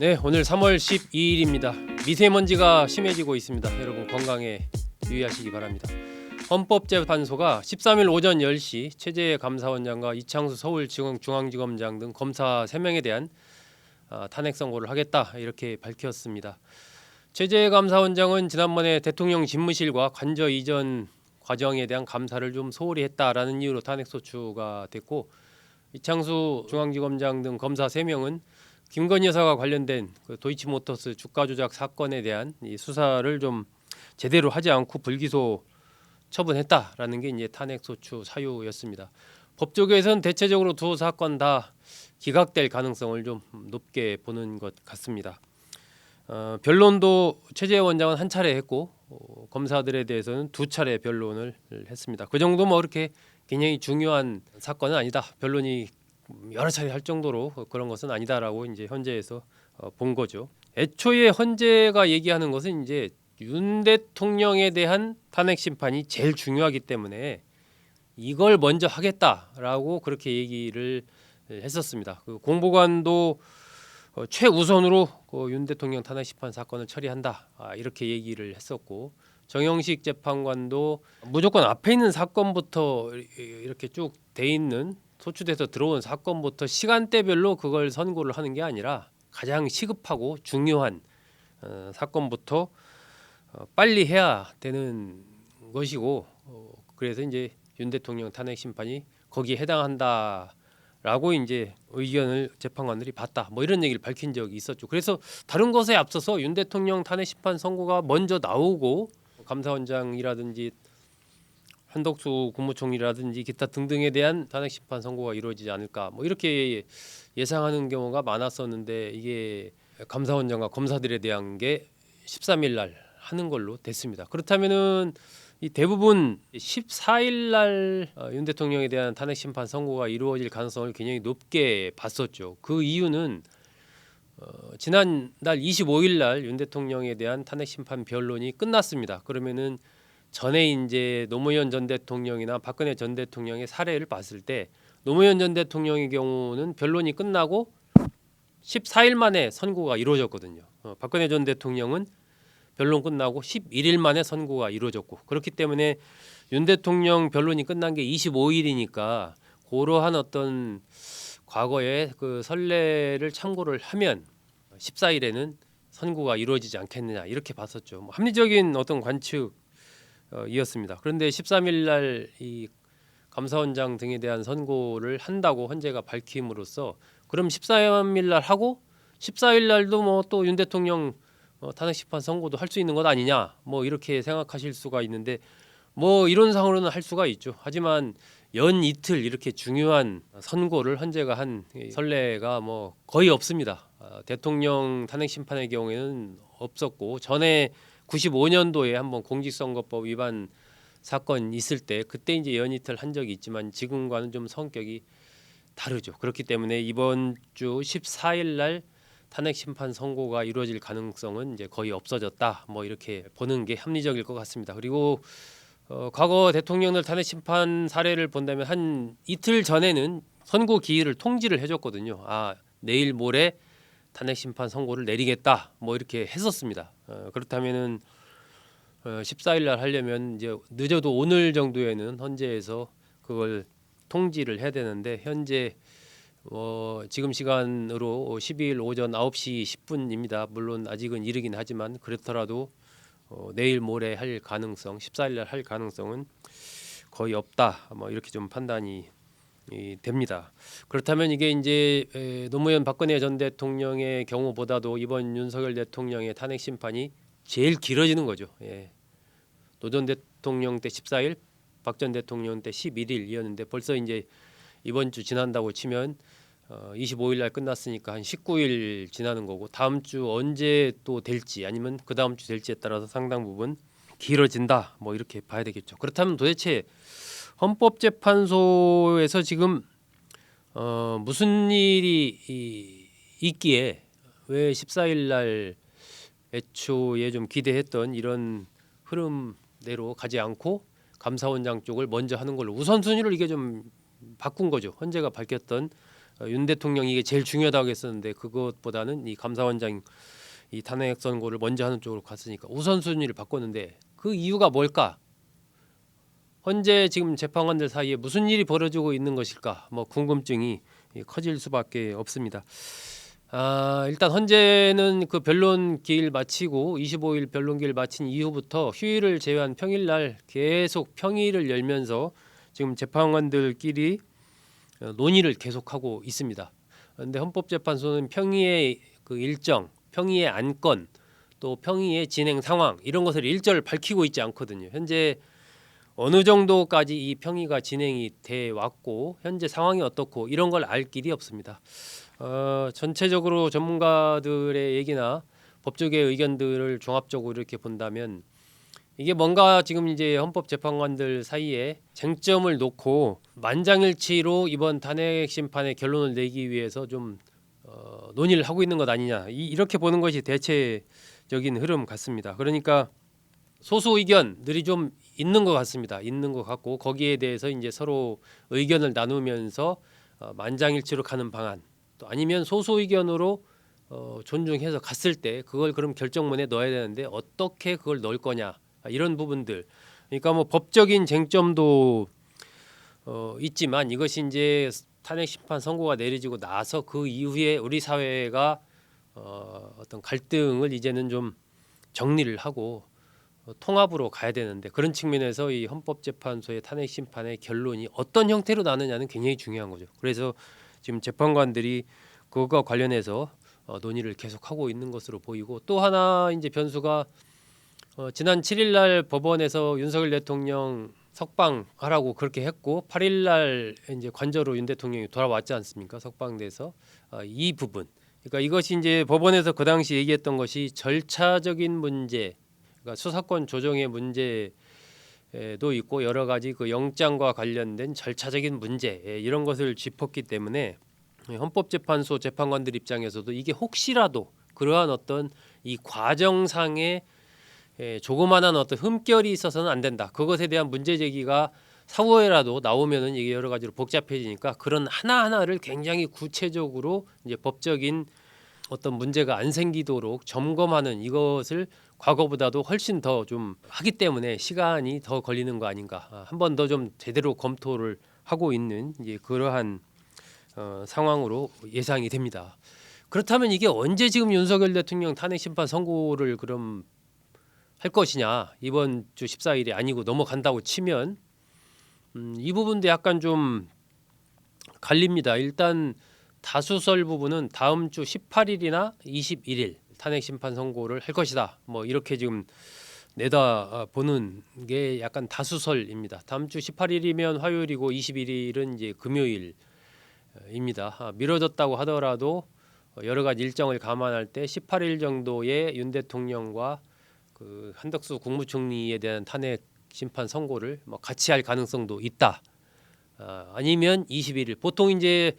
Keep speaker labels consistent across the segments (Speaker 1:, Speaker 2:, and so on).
Speaker 1: 네, 오늘 3월 12일입니다. 미세먼지가 심해지고 있습니다. 여러분 건강에 유의하시기 바랍니다. 헌법재판소가 13일 오전 10시 최재해 감사원장과 이창수 서울중앙지검장 등 검사 3명에 대한 탄핵 선고를 하겠다 이렇게 밝혔습니다. 최재해 감사원장은 지난번에 대통령 집무실과 관저 이전 과정에 대한 감사를 좀 소홀히 했다라는 이유로 탄핵 소추가 됐고, 이창수 중앙지검장 등 검사 3명은 김건희 여사와 관련된 그 도이치모터스 주가 조작 사건에 대한 이 수사를 좀 제대로 하지 않고 불기소 처분했다라는 게 이제 탄핵 소추 사유였습니다. 법조계에서는 대체적으로 두 사건 다 기각될 가능성을 좀 높게 보는 것 같습니다. 변론도 최재해 원장은 한 차례 했고 검사들에 대해서는 2차례 변론을 했습니다. 그 정도 뭐 그렇게 굉장히 중요한 사건은 아니다. 변론이 여러 차례 할 정도로 그런 것은 아니다라고 이제 헌재에서 본 거죠. 애초에 헌재가 얘기하는 것은 이제 윤 대통령에 대한 탄핵 심판이 제일 중요하기 때문에 이걸 먼저 하겠다라고 그렇게 얘기를 했었습니다. 그 공보관도 최우선으로 윤 대통령 탄핵 심판 사건을 처리한다 이렇게 얘기를 했었고, 정영식 재판관도 무조건 앞에 있는 사건부터 이렇게 쭉 돼 있는 소추돼서 들어온 사건부터 시간대별로 그걸 선고를 하는 게 아니라 가장 시급하고 중요한 사건부터 빨리 해야 되는 것이고, 그래서 이제 윤 대통령 탄핵 심판이 거기에 해당한다라고 이제 의견을 재판관들이 봤다. 뭐 이런 얘기를 밝힌 적이 있었죠. 그래서 다른 것에 앞서서 윤 대통령 탄핵 심판 선고가 먼저 나오고 감사원장이라든지 한덕수 국무총리라든지 기타 등등에 대한 탄핵 심판 선고가 이루어지지 않을까 뭐 이렇게 예상하는 경우가 많았었는데, 이게 감사원장과 검사들에 대한 게 13일 날 하는 걸로 됐습니다. 그렇다면은 이 대부분 14일 날 윤 대통령에 대한 탄핵 심판 선고가 이루어질 가능성을 굉장히 높게 봤었죠. 그 이유는 지난달 25일 날 윤 대통령에 대한 탄핵 심판 변론이 끝났습니다. 그러면은 전에 이제 노무현 전 대통령이나 박근혜 전 대통령의 사례를 봤을 때 노무현 전 대통령의 경우는 변론이 끝나고 14일 만에 선고가 이루어졌거든요. 박근혜 전 대통령은 변론 끝나고 11일 만에 선고가 이루어졌고, 그렇기 때문에 윤 대통령 변론이 끝난 게 25일이니까 그러한 어떤 과거의 그 선례를 참고를 하면 14일에는 선고가 이루어지지 않겠느냐 이렇게 봤었죠. 뭐 합리적인 어떤 관측이었습니다. 그런데 13일 날 이 감사원장 등에 대한 선고를 한다고 헌재가 밝힘으로써 그럼 13일 날 하고 14일 날도 뭐 또 윤 대통령 탄핵 심판 선고도 할 수 있는 것 아니냐 뭐 이렇게 생각하실 수가 있는데, 뭐 이론상으로는 할 수가 있죠. 하지만 연 이틀 이렇게 중요한 선고를 헌재가 한 선례가 뭐 거의 없습니다. 대통령 탄핵 심판의 경우에는 없었고, 전에 95년도에 한번 공직선거법 위반 사건 있을 때 그때 이제 연이틀 한 적이 있지만 지금과는 좀 성격이 다르죠. 그렇기 때문에 이번 주 14일 날 탄핵 심판 선고가 이루어질 가능성은 이제 거의 없어졌다. 뭐 이렇게 보는 게 합리적일 것 같습니다. 그리고 과거 대통령들 탄핵 심판 사례를 본다면 한 이틀 전에는 선고 기일을 통지를 해줬거든요. 내일 모레 탄핵 심판 선고를 내리겠다. 뭐 이렇게 했었습니다. 그렇다면은 14일 날 하려면 이제 늦어도 오늘 정도에는 헌재에서 그걸 통지를 해야 되는데, 현재 지금 시간으로 12일 오전 9시 10분입니다. 물론 아직은 이르긴 하지만 그렇더라도 내일 모레 할 가능성, 14일 날 할 가능성은 거의 없다. 뭐 이렇게 좀 판단이 됩니다. 그렇다면 이게 이제 노무현 박근혜 전 대통령의 경우보다도 이번 윤석열 대통령의 탄핵 심판이 제일 길어지는 거죠. 노 전 대통령 때 14일, 박 전 대통령 때 11일이었는데 벌써 이제 이번 주 지난다고 치면 25일 날 끝났으니까 한 19일 지나는 거고, 다음 주 언제 또 될지 아니면 그 다음 주 될지에 따라서 상당 부분 길어진다. 뭐 이렇게 봐야 되겠죠. 그렇다면 도대체 헌법재판소에서 지금 무슨 일이 있기에 왜 14일 날 애초에 좀 기대했던 이런 흐름대로 가지 않고 감사원장 쪽을 먼저 하는 걸로 우선순위를 이게 좀 바꾼 거죠. 헌재가 밝혔던 윤 대통령이 이게 제일 중요하다고 했었는데 그것보다는 이 감사원장 이 탄핵 선고를 먼저 하는 쪽으로 갔으니까 우선순위를 바꿨는데 그 이유가 뭘까? 현재 지금 재판관들 사이에 무슨 일이 벌어지고 있는 것일까? 뭐 궁금증이 커질 수밖에 없습니다. 일단 현재는 그 변론 기일 마치고 25일 변론 기일 마친 이후부터 휴일을 제외한 평일날 계속 평일을 열면서 지금 재판관들끼리 논의를 계속하고 있습니다. 그런데 헌법재판소는 평의의 그 일정, 평의의 안건, 또 평의의 진행 상황 이런 것을 일절 밝히고 있지 않거든요. 현재 어느 정도까지 이 평의가 진행이 돼 왔고 현재 상황이 어떻고 이런 걸 알 길이 없습니다. 전체적으로 전문가들의 얘기나 법조계의 의견들을 종합적으로 이렇게 본다면 이게 뭔가 지금 이제 헌법재판관들 사이에 쟁점을 놓고 만장일치로 이번 탄핵 심판의 결론을 내기 위해서 좀 논의를 하고 있는 것 아니냐 이렇게 보는 것이 대체적인 흐름 같습니다. 그러니까 소수 의견들이 좀 있는 것 같습니다. 있는 것 같고 거기에 대해서 이제 서로 의견을 나누면서 만장일치로 가는 방안 또 아니면 소수 의견으로 존중해서 갔을 때 그걸 그럼 결정문에 넣어야 되는데 어떻게 그걸 넣을 거냐 이런 부분들 그러니까 뭐 법적인 쟁점도 있지만 이것이 이제 탄핵 심판 선고가 내려지고 나서 그 이후에 우리 사회가 어떤 갈등을 이제는 좀 정리를 하고 통합으로 가야 되는데 그런 측면에서 이 헌법재판소의 탄핵 심판의 결론이 어떤 형태로 나느냐는 굉장히 중요한 거죠. 그래서 지금 재판관들이 그것과 관련해서 논의를 계속하고 있는 것으로 보이고 또 하나 이제 변수가 지난 7일 날 법원에서 윤석열 대통령 석방하라고 그렇게 했고 8일 날 이제 관저로 윤 대통령이 돌아왔지 않습니까? 석방돼서 이 부분 그러니까 이것이 이제 법원에서 그 당시 얘기했던 것이 절차적인 문제 그러니까 수사권 조정의 문제도 있고 여러 가지 그 영장과 관련된 절차적인 문제 이런 것을 짚었기 때문에 헌법재판소 재판관들 입장에서도 이게 혹시라도 그러한 어떤 이 과정상의 조그마한 어떤 흠결이 있어서는 안 된다. 그것에 대한 문제 제기가 사후에라도 나오면은 이게 여러 가지로 복잡해지니까 그런 하나하나를 굉장히 구체적으로 이제 법적인 어떤 문제가 안 생기도록 점검하는 이것을 과거보다도 훨씬 더 좀 하기 때문에 시간이 더 걸리는 거 아닌가. 한 번 더 좀 제대로 검토를 하고 있는 이제 그러한 상황으로 예상이 됩니다. 그렇다면 이게 언제 지금 윤석열 대통령 탄핵 심판 선고를 그럼 할 것이냐 이번 주 14일이 아니고 넘어간다고 치면 이 부분도 약간 좀 갈립니다. 일단 다수설 부분은 다음 주 18일이나 21일 탄핵 심판 선고를 할 것이다. 뭐 이렇게 지금 내다 보는 게 약간 다수설입니다. 다음 주 18일이면 화요일이고 21일은 이제 금요일입니다. 미뤄졌다고 하더라도 여러 가지 일정을 감안할 때 18일 정도의 윤 대통령과 그 한덕수 국무총리에 대한 탄핵 심판 선고를 뭐 같이 할 가능성도 있다. 아니면 21일 보통 이제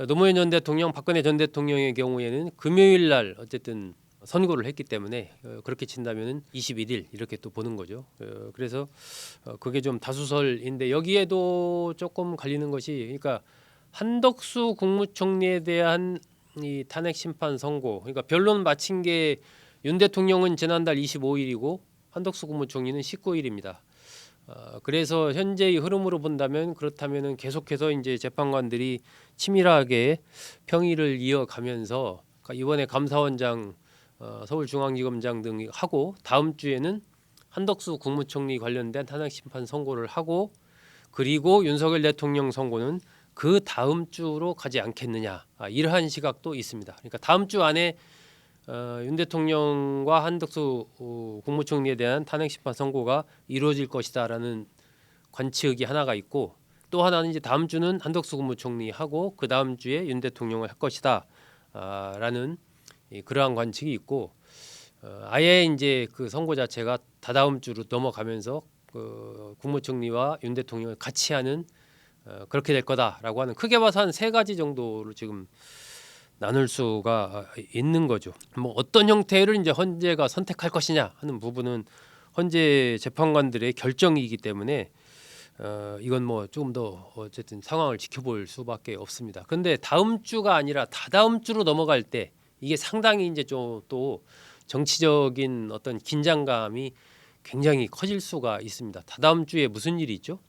Speaker 1: 노무현 전 대통령, 박근혜 전 대통령의 경우에는 금요일 날 어쨌든 선고를 했기 때문에 그렇게 친다면은 21일 이렇게 또 보는 거죠. 그래서 그게 좀 다수설인데 여기에도 조금 갈리는 것이 그러니까 한덕수 국무총리에 대한 이 탄핵 심판 선고 그러니까 변론 마친 게 윤 대통령은 지난달 25일이고 한덕수 국무총리는 19일입니다. 그래서 현재의 흐름으로 본다면 그렇다면은 계속해서 이제 재판관들이 치밀하게 평의를 이어가면서 이번에 감사원장, 서울중앙지검장 등 하고 다음 주에는 한덕수 국무총리 관련된 탄핵 심판 선고를 하고 그리고 윤석열 대통령 선고는 그 다음 주로 가지 않겠느냐 이러한 시각도 있습니다. 그러니까 다음 주 안에 윤 대통령과 한덕수 국무총리에 대한 탄핵 심판 선고가 이루어질 것이다라는 관측이 하나가 있고 또 하나는 이제 다음 주는 한덕수 국무총리하고 그 다음 주에 윤 대통령을 할 것이다라는 그러한 관측이 있고 아예 이제 그 선고 자체가 다다음 주로 넘어가면서 그 국무총리와 윤 대통령을 같이 하는 그렇게 될 거다라고 하는 크게 봐서 한 세 가지 정도로 지금 나눌 수가 있는 거죠. 뭐 어떤 형태를 이제 헌재가 선택할 것이냐 하는 부분은 헌재 재판관들의 결정이기 때문에 이건 뭐 조금 더 어쨌든 상황을 지켜볼 수밖에 없습니다. 그런데 다음 주가 아니라 다다음 주로 넘어갈 때 이게 상당히 이제 좀 또 정치적인 어떤 긴장감이 굉장히 커질 수가 있습니다. 다다음 주에 무슨 일이 있죠?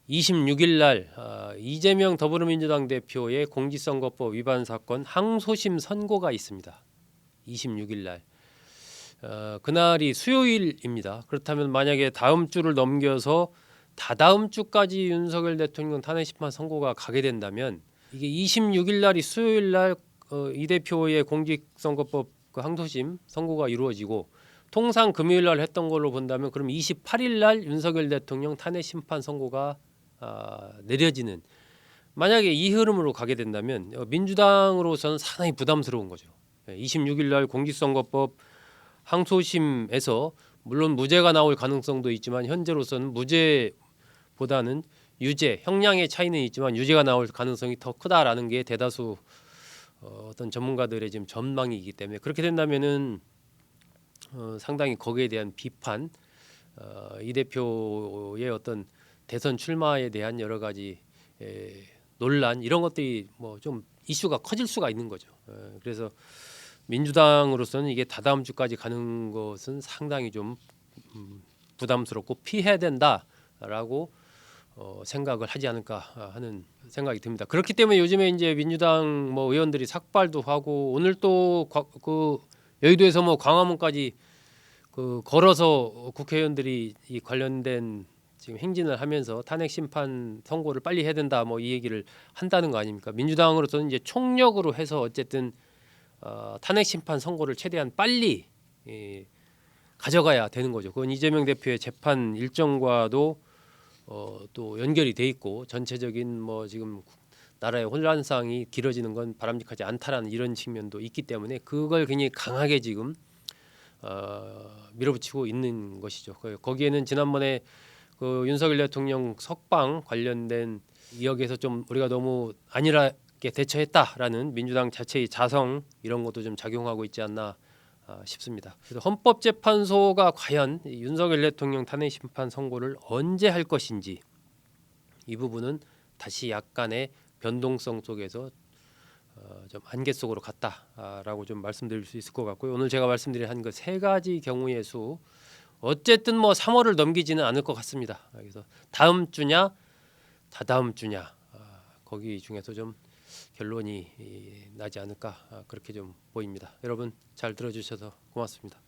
Speaker 1: 26일 날 이재명 더불어민주당 대표의 공직선거법 위반 사건 항소심 선고가 있습니다. 26일 날 그날이 수요일입니다. 그렇다면 만약에 다음 주를 넘겨서 다다음 주까지 윤석열 대통령 탄핵 심판 선고가 가게 된다면 이게 26일 날이 수요일 날 이 대표의 공직선거법 그 항소심 선고가 이루어지고 통상 금요일 날 했던 걸로 본다면 그럼 28일 날 윤석열 대통령 탄핵 심판 선고가 내려지는 만약에 이 흐름으로 가게 된다면 민주당으로서는 상당히 부담스러운 거죠. 26일 날 공직선거법 항소심에서 물론 무죄가 나올 가능성도 있지만 현재로서는 무죄보다는 유죄, 형량의 차이는 있지만 유죄가 나올 가능성이 더 크다라는 게 대다수 어떤 전문가들의 지금 전망이기 때문에 그렇게 된다면은 상당히 거기에 대한 비판, 이 대표의 어떤 대선 출마에 대한 여러 가지 논란 이런 것들이 뭐 좀 이슈가 커질 수가 있는 거죠. 그래서 민주당으로서는 이게 다다음 주까지 가는 것은 상당히 좀 부담스럽고 피해야 된다라고 생각을 하지 않을까 하는 생각이 듭니다. 그렇기 때문에 요즘에 이제 민주당 뭐 의원들이 삭발도 하고 오늘 또 그 여의도에서 뭐 광화문까지 그 걸어서 국회의원들이 이 관련된 지금 행진을 하면서 탄핵 심판 선고를 빨리 해야 된다 뭐 이 얘기를 한다는 거 아닙니까? 민주당으로서는 이제 총력으로 해서 어쨌든 탄핵 심판 선고를 최대한 빨리 가져가야 되는 거죠. 그건 이재명 대표의 재판 일정과도 또 연결이 돼 있고 전체적인 뭐 지금 나라의 혼란상이 길어지는 건 바람직하지 않다라는 이런 측면도 있기 때문에 그걸 굉장히 강하게 지금 밀어붙이고 있는 것이죠. 거기에는 지난번에 그 윤석열 대통령 석방 관련된 이야기에서 좀 우리가 너무 안일하게 대처했다라는 민주당 자체의 자성 이런 것도 좀 작용하고 있지 않나 싶습니다. 그래서 헌법재판소가 과연 윤석열 대통령 탄핵 심판 선고를 언제 할 것인지 이 부분은 다시 약간의 변동성 속에서 좀 안개 속으로 갔다라고 좀 말씀드릴 수 있을 것 같고요. 오늘 제가 말씀드린 한 그 세 가지 경우의 수 어쨌든 뭐 3월을 넘기지는 않을 것 같습니다. 그래서 다음 주냐 다다음 주냐 거기 중에서 좀 결론이 나지 않을까 그렇게 좀 보입니다. 여러분 잘 들어주셔서 고맙습니다.